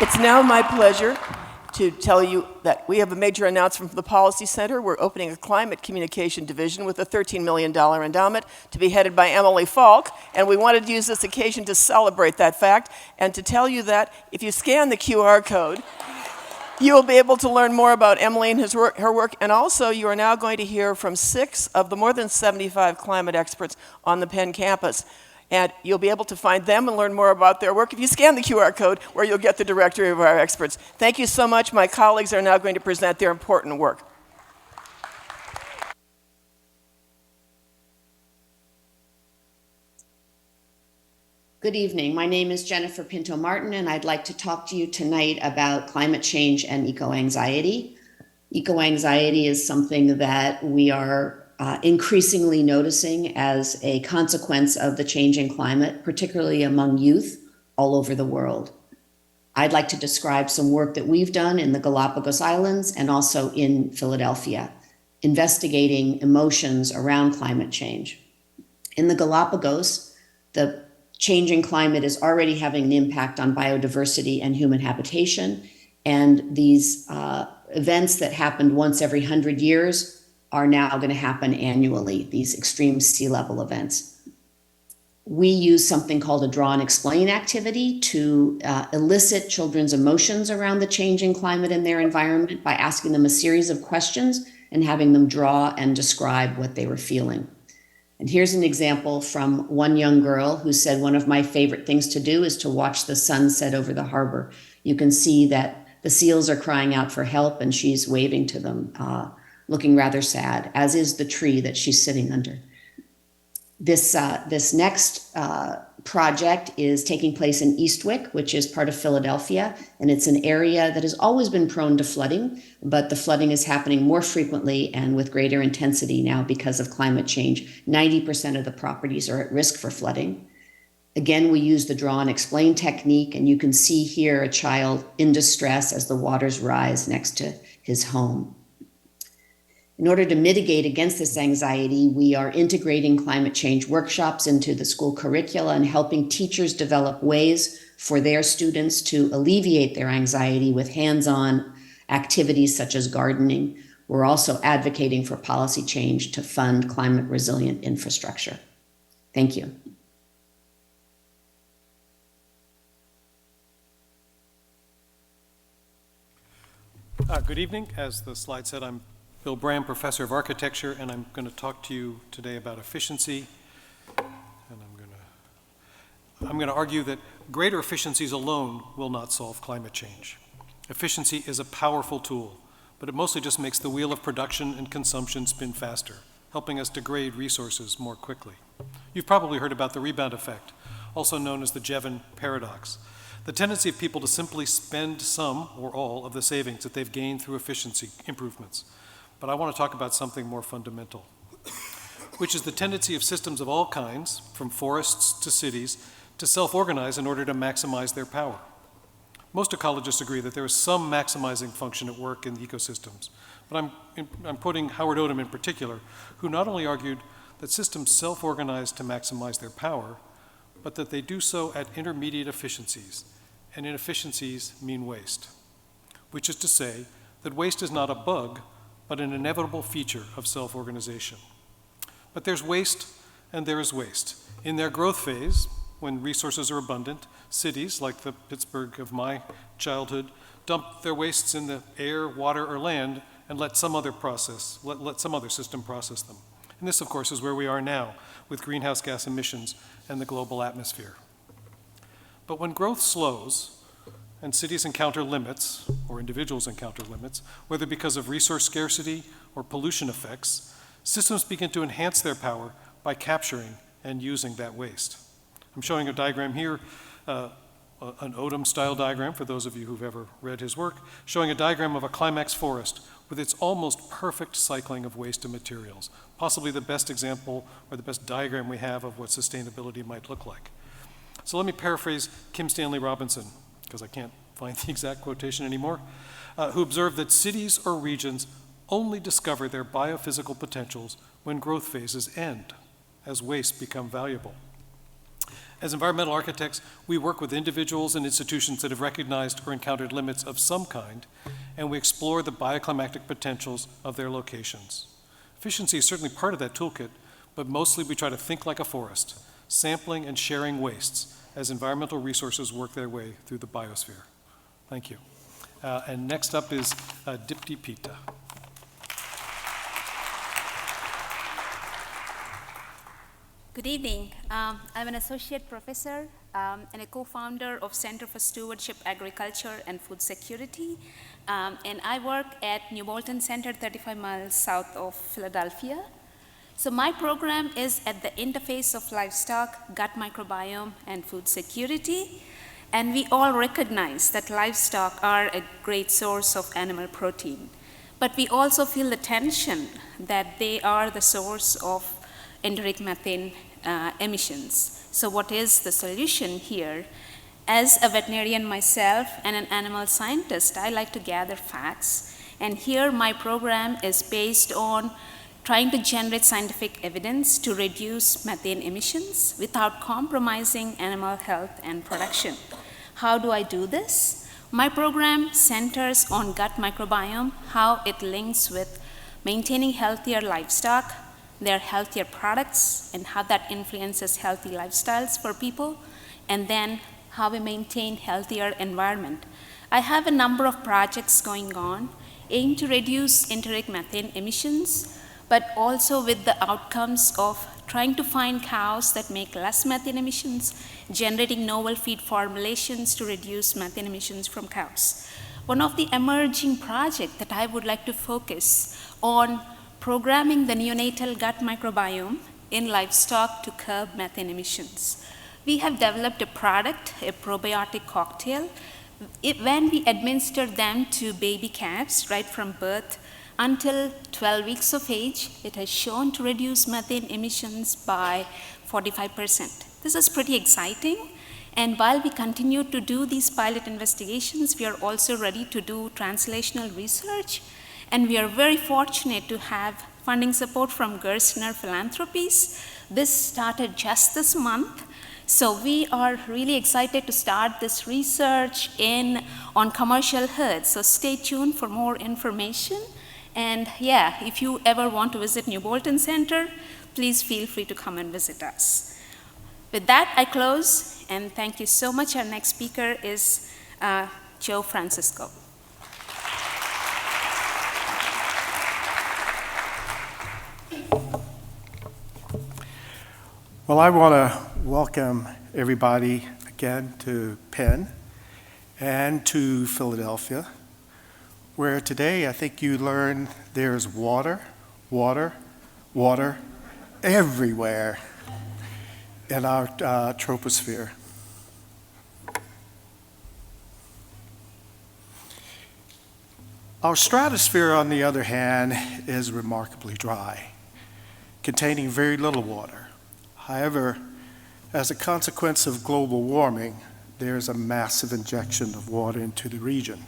It's now my pleasure to tell you that we have a major announcement from the Policy Center. We're opening a climate communication division with a $13 million endowment to be headed by Emily Falk, and we wanted to use this occasion to celebrate that fact and to tell you that if you scan the QR code, you will be able to learn more about Emily and her work, and also you are now going to hear from 6 of the more than 75 climate experts on the Penn campus. And you'll be able to find them and learn more about their work if you scan the QR code, where you'll get the directory of our experts. Thank you so much. My colleagues are now going to present their important work. Good evening. My name is Jennifer Pinto-Martin, and I'd like to talk to you tonight about climate change and eco-anxiety. Eco-anxiety is something that we are increasingly noticing as a consequence of the changing climate, particularly among youth all over the world. I'd like to describe some work that we've done in the Galapagos Islands and also in Philadelphia, investigating emotions around climate change. In the Galapagos, the changing climate is already having an impact on biodiversity and human habitation, and these events that happened once every 100 years are now going to happen annually, these extreme sea level events. We use something called a draw and explain activity to elicit children's emotions around the changing climate and their environment by asking them a series of questions and having them draw and describe what they were feeling. And here's an example from one young girl who said, "One of my favorite things to do is to watch the sun set over the harbor." You can see that the seals are crying out for help and she's waving to them, looking rather sad, as is the tree that she's sitting under. This next project is taking place in Eastwick, which is part of Philadelphia, and it's an area that has always been prone to flooding, but the flooding is happening more frequently and with greater intensity now because of climate change. 90% of the properties are at risk for flooding. Again, we use the draw and explain technique, and you can see here a child in distress as the waters rise next to his home. In order to mitigate against this anxiety, we are integrating climate change workshops into the school curricula and helping teachers develop ways for their students to alleviate their anxiety with hands-on activities such as gardening. We're also advocating for policy change to fund climate resilient infrastructure. Thank you. Good evening. As the slide said, I'm Bill Bram, Professor of Architecture, and I'm going to talk to you today about efficiency. And I'm going to argue that greater efficiencies alone will not solve climate change. Efficiency is a powerful tool, but it mostly just makes the wheel of production and consumption spin faster, helping us degrade resources more quickly. You've probably heard about the rebound effect, also known as the Jevon paradox. The tendency of people to simply spend some or all of the savings that they've gained through efficiency improvements. But I want to talk about something more fundamental, which is the tendency of systems of all kinds, from forests to cities, to self-organize in order to maximize their power. Most ecologists agree that there is some maximizing function at work in the ecosystems, but I'm quoting Howard Odum in particular, who not only argued that systems self-organize to maximize their power, but that they do so at intermediate efficiencies, and inefficiencies mean waste, which is to say that waste is not a bug, but an inevitable feature of self-organization. But there's waste and there is waste. In their growth phase, when resources are abundant, cities like the Pittsburgh of my childhood dump their wastes in the air, water, or land and let some other system process them. And this, of course, is where we are now with greenhouse gas emissions and the global atmosphere. But when growth slows, and cities encounter limits, or individuals encounter limits, whether because of resource scarcity or pollution effects, systems begin to enhance their power by capturing and using that waste. I'm showing a diagram here, an Odum-style diagram, for those of you who've ever read his work, showing a diagram of a climax forest with its almost perfect cycling of waste and materials, possibly the best example or the best diagram we have of what sustainability might look like. So let me paraphrase Kim Stanley Robinson, because I can't find the exact quotation anymore, who observed that cities or regions only discover their biophysical potentials when growth phases end, as wastes become valuable. As environmental architects, we work with individuals and institutions that have recognized or encountered limits of some kind, and we explore the bioclimatic potentials of their locations. Efficiency is certainly part of that toolkit, but mostly we try to think like a forest, sampling and sharing wastes as environmental resources work their way through the biosphere. Thank you. And next up is Dipti Pitta. Good evening. I'm an associate professor and a co-founder of Center for Stewardship, Agriculture, and Food Security. And I work at New Bolton Center, 35 miles south of Philadelphia. So my program is at the interface of livestock, gut microbiome, and food security. And we all recognize that livestock are a great source of animal protein. But we also feel the tension that they are the source of enteric methane emissions. So what is the solution here? As a veterinarian myself and an animal scientist, I like to gather facts. And here my program is based on trying to generate scientific evidence to reduce methane emissions without compromising animal health and production. How do I do this? My program centers on gut microbiome, how it links with maintaining healthier livestock, their healthier products, and how that influences healthy lifestyles for people, and then how we maintain healthier environment. I have a number of projects going on aimed to reduce enteric methane emissions, but also with the outcomes of trying to find cows that make less methane emissions, generating novel feed formulations to reduce methane emissions from cows. One of the emerging projects that I would like to focus on programming the neonatal gut microbiome in livestock to curb methane emissions. We have developed a product, a probiotic cocktail. When we administer them to baby calves right from birth until 12 weeks of age, it has shown to reduce methane emissions by 45%. This is pretty exciting. And while we continue to do these pilot investigations, we are also ready to do translational research. And we are very fortunate to have funding support from Gerstner Philanthropies. This started just this month. So we are really excited to start this research on commercial herds. So stay tuned for more information. And yeah, if you ever want to visit New Bolton Center, please feel free to come and visit us. With that, I close, and thank you so much. Our next speaker is Joe Francisco. Well, I want to welcome everybody again to Penn and to Philadelphia, where today I think you learn there's water, water, water everywhere in our troposphere. Our stratosphere, on the other hand, is remarkably dry, containing very little water. However, as a consequence of global warming, there's a massive injection of water into the region.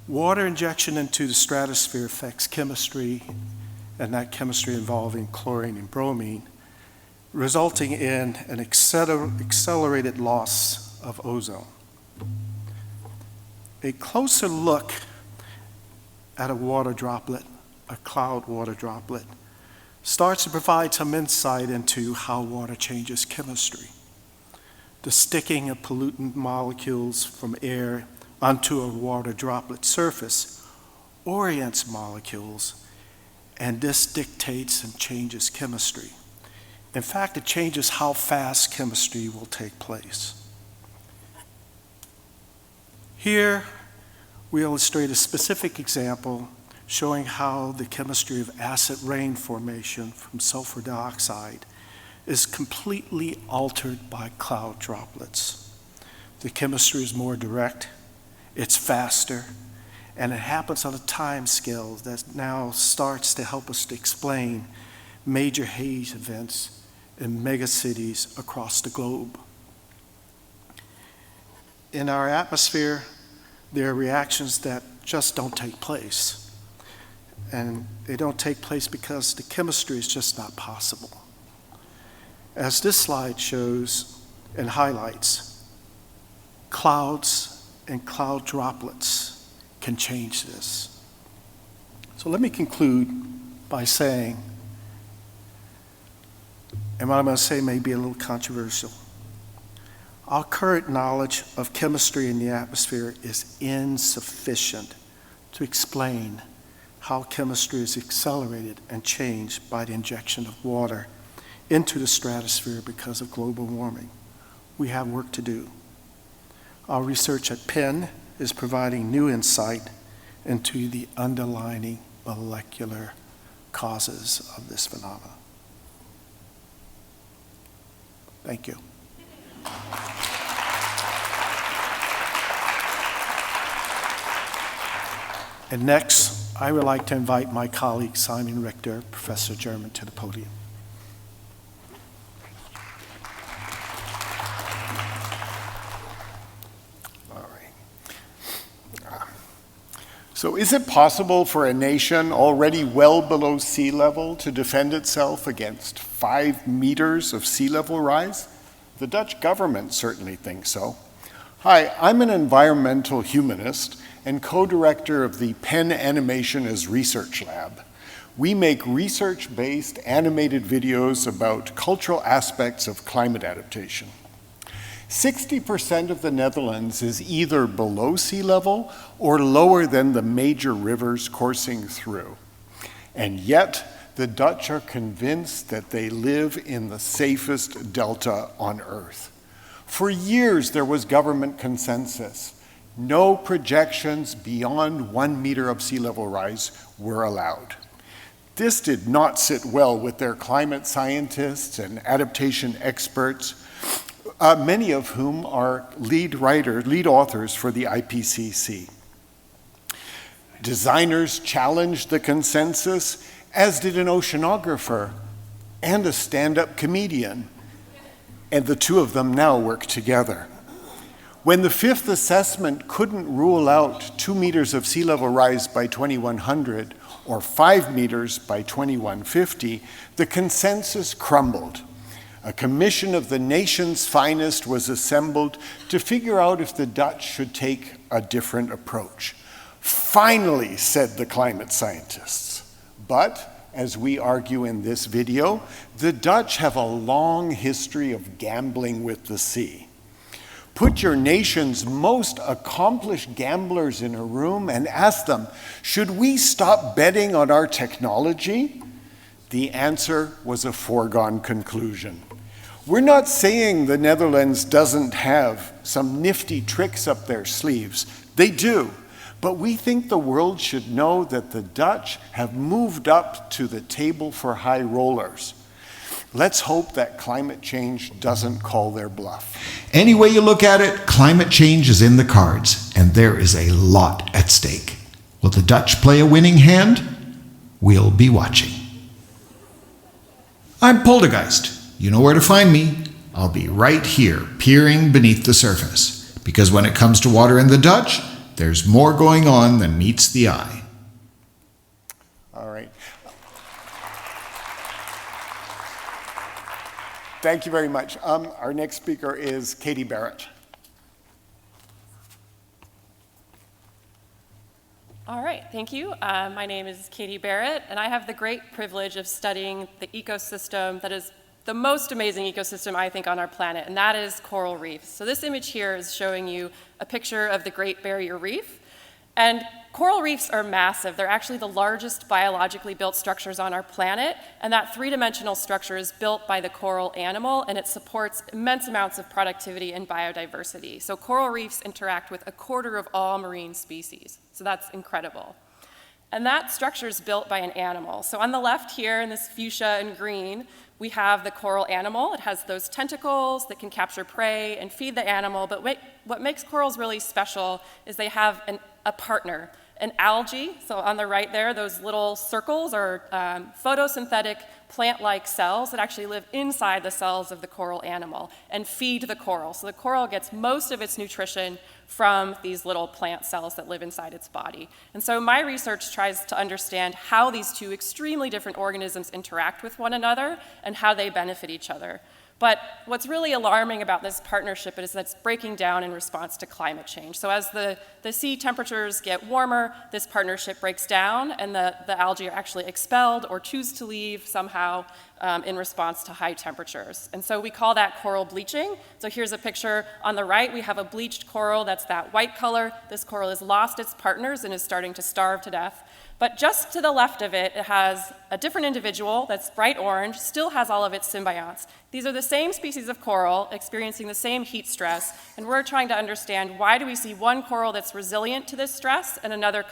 Water injection into the stratosphere affects chemistry, and that chemistry involving chlorine and bromine, resulting in an accelerated loss of ozone. A closer look at a water droplet, a cloud water droplet, starts to provide some insight into how water changes chemistry. The sticking of pollutant molecules from air onto a water droplet surface orients molecules, and this dictates and changes chemistry. In fact, it changes how fast chemistry will take place. Here, we illustrate a specific example showing how the chemistry of acid rain formation from sulfur dioxide is completely altered by cloud droplets. The chemistry is more direct, it's faster, and it happens on a time scale that now starts to help us to explain major haze events in megacities across the globe. In our atmosphere, there are reactions that just don't take place. And they don't take place because the chemistry is just not possible. As this slide shows, and highlights. Clouds and cloud droplets can change this. So let me conclude by saying, and what I'm going to say may be a little controversial, our current knowledge of chemistry in the atmosphere is insufficient to explain how chemistry is accelerated and changed by the injection of water into the stratosphere because of global warming. We have work to do. Our research at Penn is providing new insight into the underlying molecular causes of this phenomenon. Thank you. And next, I would like to invite my colleague Simon Richter, Professor German, to the podium. So is it possible for a nation already well below sea level to defend itself against 5 meters of sea level rise? The Dutch government certainly thinks so. Hi, I'm an environmental humanist and co-director of the Penn Animation as Research Lab. We make research-based animated videos about cultural aspects of climate adaptation. 60% of the Netherlands is either below sea level or lower than the major rivers coursing through. And yet, the Dutch are convinced that they live in the safest delta on Earth. For years, there was government consensus. No projections beyond 1 meter of sea level rise were allowed. This did not sit well with their climate scientists and adaptation experts, many of whom are lead authors for the IPCC. Designers challenged the consensus, as did an oceanographer and a stand-up comedian, and the two of them now work together. When the fifth assessment couldn't rule out 2 meters of sea level rise by 2100 or 5 meters by 2150, the consensus crumbled. A commission of the nation's finest was assembled to figure out if the Dutch should take a different approach. Finally, said the climate scientists. But, as we argue in this video, the Dutch have a long history of gambling with the sea. Put your nation's most accomplished gamblers in a room and ask them, should we stop betting on our technology? The answer was a foregone conclusion. We're not saying the Netherlands doesn't have some nifty tricks up their sleeves. They do. But we think the world should know that the Dutch have moved up to the table for high rollers. Let's hope that climate change doesn't call their bluff. Any way you look at it, climate change is in the cards, and there is a lot at stake. Will the Dutch play a winning hand? We'll be watching. I'm Poltergeist. You know where to find me. I'll be right here, peering beneath the surface. Because when it comes to water in the Dutch, there's more going on than meets the eye. All right. Thank you very much. Our next speaker is Katie Barott. All right, thank you. My name is Katie Barott, and I have the great privilege of studying the ecosystem that is the most amazing ecosystem, I think, on our planet, and that is coral reefs. So this image here is showing you a picture of the Great Barrier Reef. And coral reefs are massive. They're actually the largest biologically built structures on our planet, and that three-dimensional structure is built by the coral animal, and it supports immense amounts of productivity and biodiversity. So coral reefs interact with 1/4 of all marine species. So that's incredible. And that structure is built by an animal. So on the left here, in this fuchsia and green, we have the coral animal. It has those tentacles that can capture prey and feed the animal, but what makes corals really special is they have a partner, an algae. So on the right there, those little circles are photosynthetic plant-like cells that actually live inside the cells of the coral animal and feed the coral. So the coral gets most of its nutrition from these little plant cells that live inside its body. And so my research tries to understand how these two extremely different organisms interact with one another and how they benefit each other. But what's really alarming about this partnership is that it's breaking down in response to climate change. So as the sea temperatures get warmer, this partnership breaks down, and the algae are actually expelled or choose to leave somehow in response to high temperatures. And so we call that coral bleaching. So here's a picture on the right. We have a bleached coral that's that white color. This coral has lost its partners and is starting to starve to death. But just to the left of it, it has a different individual that's bright orange, still has all of its symbionts. These are the same species of coral experiencing the same heat stress, and we're trying to understand why do we see one coral that's resilient to this stress and another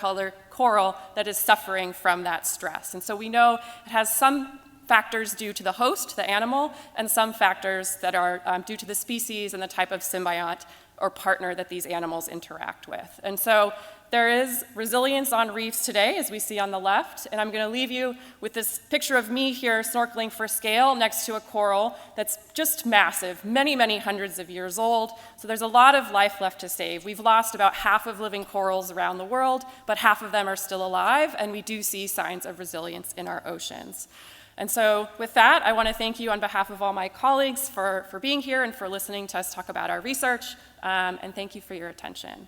coral that is suffering from that stress. And so we know it has some factors due to the host, the animal, and some factors that are due to the species and the type of symbiont or partner that these animals interact with. And so there is resilience on reefs today, as we see on the left, and I'm going to leave you with this picture of me here snorkeling for scale next to a coral that's just massive, many, many hundreds of years old. So there's a lot of life left to save. We've lost about half of living corals around the world, but half of them are still alive, and we do see signs of resilience in our oceans. And so with that, I want to thank you on behalf of all my colleagues for being here and for listening to us talk about our research, and thank you for your attention.